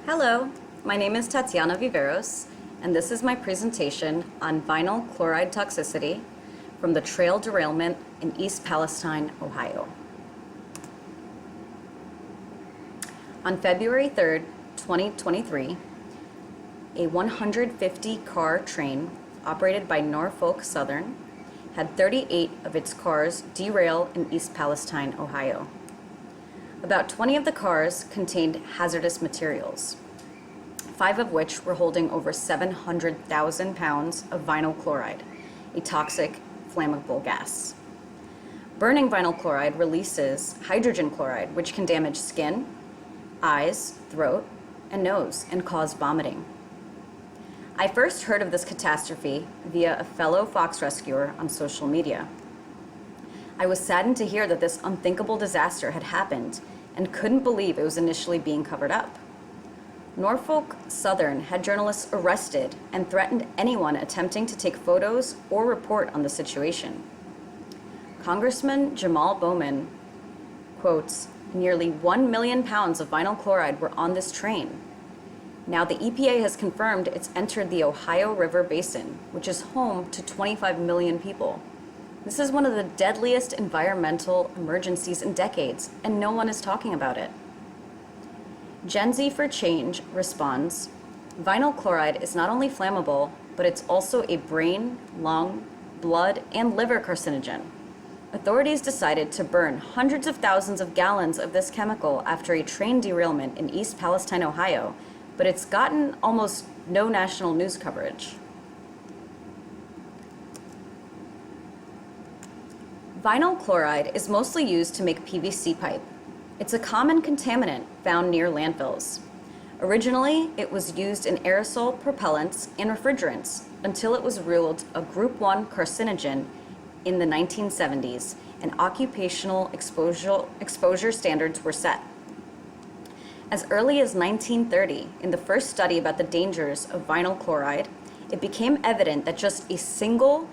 Hello, my name is Tatiana Viveros, and this is my presentation on vinyl chloride toxicity from the trail derailment in East Palestine, Ohio. On February 3rd, 2023, a 150-car train operated by Norfolk Southern had 38 of its cars derail in East Palestine, Ohio. About 20 of the cars contained hazardous materials, 5 of which were holding over 700,000 pounds of vinyl chloride, a toxic, flammable gas. Burning vinyl chloride releases hydrogen chloride, which can damage skin, eyes, throat, and nose, and cause vomiting. I first heard of this catastrophe via a fellow fox rescuer on social media. I was saddened to hear that this unthinkable disaster had happened and couldn't believe it was initially being covered up. Norfolk Southern had journalists arrested and threatened anyone attempting to take photos or report on the situation. Congressman Jamal Bowman quotes, "Nearly 1 million pounds of vinyl chloride were on this train. Now the EPA has confirmed it's entered the Ohio River Basin, which is home to 25 million people. This is one of the deadliest environmental emergencies in decades, and no one is talking about it." Gen Z for Change responds, "Vinyl chloride is not only flammable, but it's also a brain, lung, blood, and liver carcinogen. Authorities decided to burn hundreds of thousands of gallons of this chemical after a train derailment in East Palestine, Ohio, but it's gotten almost no national news coverage." Vinyl chloride is mostly used to make PVC pipe. It's a common contaminant found near landfills. Originally, it was used in aerosol propellants and refrigerants until it was ruled a Group 1 carcinogen in the 1970s and occupational exposure standards were set. As early as 1930, in the first study about the dangers of vinyl chloride, it became evident that just a single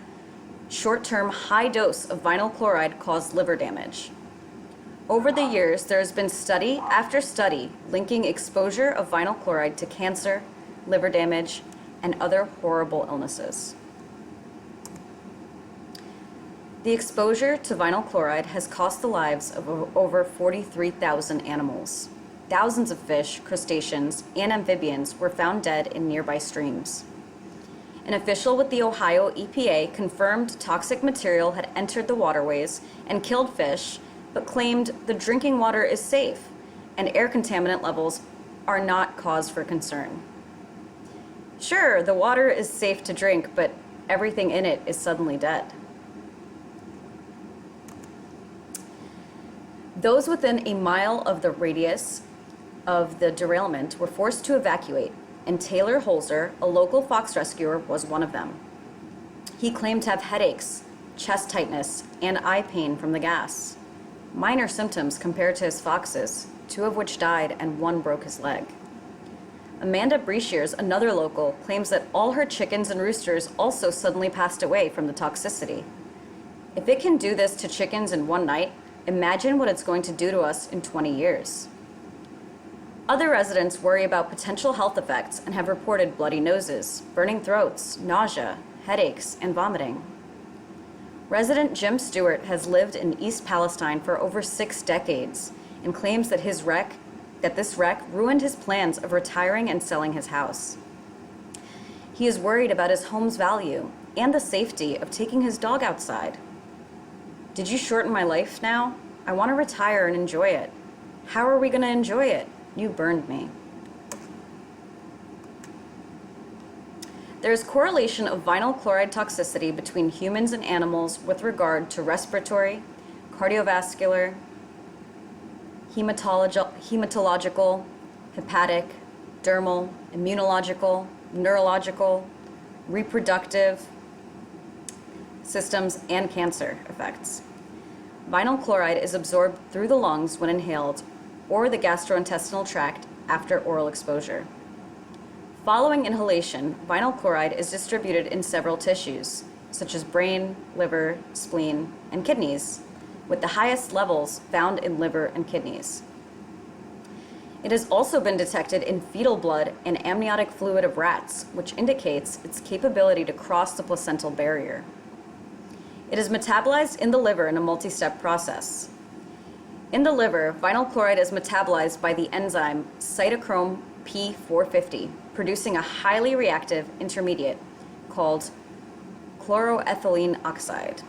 short-term high dose of vinyl chloride caused liver damage. Over the years, there has been study after study linking exposure of vinyl chloride to cancer, liver damage, and other horrible illnesses. The exposure to vinyl chloride has cost the lives of over 43,000 animals. Thousands of fish, crustaceans, and amphibians were found dead in nearby streams. An official with the Ohio EPA confirmed toxic material had entered the waterways and killed fish, but claimed the drinking water is safe and air contaminant levels are not cause for concern. Sure, the water is safe to drink, but everything in it is suddenly dead. Those within a mile of the radius of the derailment were forced to evacuate, and Taylor Holzer, a local fox rescuer, was one of them. He claimed to have headaches, chest tightness, and eye pain from the gas. Minor symptoms compared to his foxes, 2 of which died and 1 broke his leg. Amanda Breeshears, another local, claims that all her chickens and roosters also suddenly passed away from the toxicity. If it can do this to chickens in one night, imagine what it's going to do to us in 20 years. Other residents worry about potential health effects and have reported bloody noses, burning throats, nausea, headaches, and vomiting. Resident Jim Stewart has lived in East Palestine for over 6 decades and claims that this wreck ruined his plans of retiring and selling his house. He is worried about his home's value and the safety of taking his dog outside. "Did you shorten my life now? I want to retire and enjoy it. How are we going to enjoy it? You burned me." There is correlation of vinyl chloride toxicity between humans and animals with regard to respiratory, cardiovascular, hematological, hepatic, dermal, immunological, neurological, reproductive systems, and cancer effects. Vinyl chloride is absorbed through the lungs when inhaled or the gastrointestinal tract after oral exposure. Following inhalation, vinyl chloride is distributed in several tissues, such as brain, liver, spleen, and kidneys, with the highest levels found in liver and kidneys. It has also been detected in fetal blood and amniotic fluid of rats, which indicates its capability to cross the placental barrier. It is metabolized in the liver in a multi-step process. In the liver, vinyl chloride is metabolized by the enzyme cytochrome P450, producing a highly reactive intermediate called chloroethylene oxide.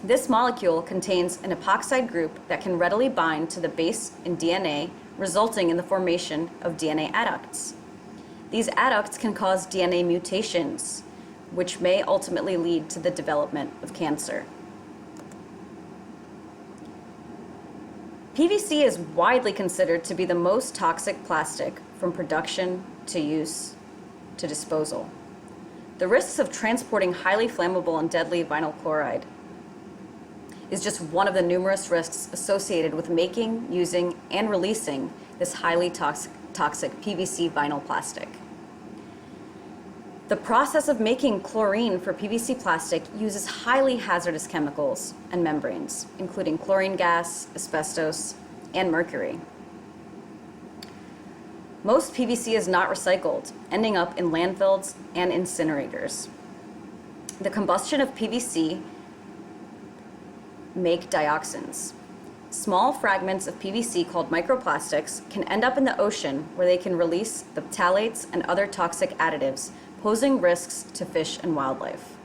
This molecule contains an epoxide group that can readily bind to the base in DNA, resulting in the formation of DNA adducts. These adducts can cause DNA mutations, which may ultimately lead to the development of cancer. PVC is widely considered to be the most toxic plastic from production to use to disposal. The risks of transporting highly flammable and deadly vinyl chloride is just one of the numerous risks associated with making, using, and releasing this highly toxic PVC vinyl plastic. The process of making chlorine for PVC plastic uses highly hazardous chemicals and membranes, including chlorine gas, asbestos, and mercury. Most PVC is not recycled, ending up in landfills and incinerators. The combustion of PVC make dioxins. Small fragments of PVC called microplastics can end up in the ocean where they can release the phthalates and other toxic additives, posing risks to fish and wildlife.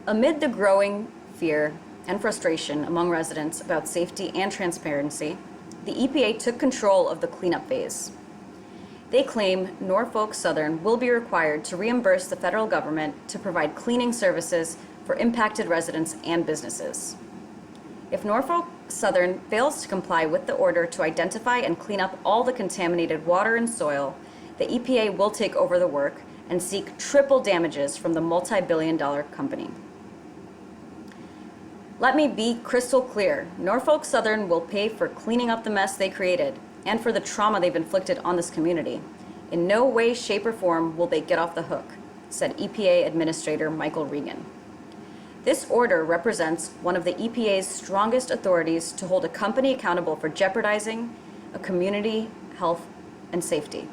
Amid the growing fear and frustration among residents about safety and transparency, the EPA took control of the cleanup phase. They claim Norfolk Southern will be required to reimburse the federal government to provide cleaning services for impacted residents and businesses. If Norfolk Southern fails to comply with the order to identify and clean up all the contaminated water and soil, the EPA will take over the work and seek triple damages from the multi-billion-dollar company. Let me be crystal clear. Norfolk Southern will pay for cleaning up the mess they created and for the trauma they've inflicted on this community. In no way, shape, or form will they get off the hook, said EPA Administrator Michael Regan. This order represents one of the EPA's strongest authorities to hold a company accountable for jeopardizing a community health and safety.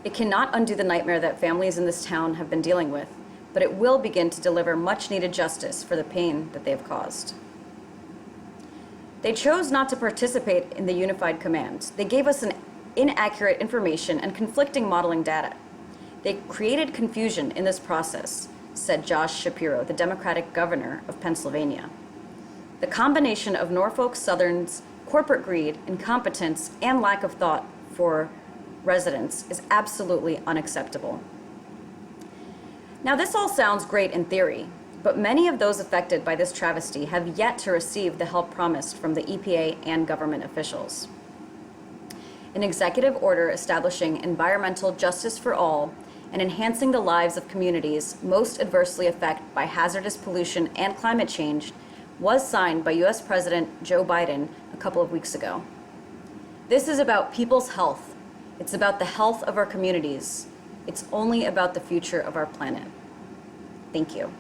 It cannot undo the nightmare that families in this town have been dealing with, but it will begin to deliver much-needed justice for the pain that they have caused. They chose not to participate in the unified command. They gave us inaccurate information and conflicting modeling data. They created confusion in this process, said Josh Shapiro, the Democratic governor of Pennsylvania. The combination of Norfolk Southern's corporate greed, incompetence, and lack of thought for residents is absolutely unacceptable. Now, this all sounds great in theory, but many of those affected by this travesty have yet to receive the help promised from the EPA and government officials. An executive order establishing environmental justice for all and enhancing the lives of communities most adversely affected by hazardous pollution and climate change was signed by U.S. President Joe Biden a couple of weeks ago. This is about people's health. It's about the health of our communities. It's only about the future of our planet. Thank you.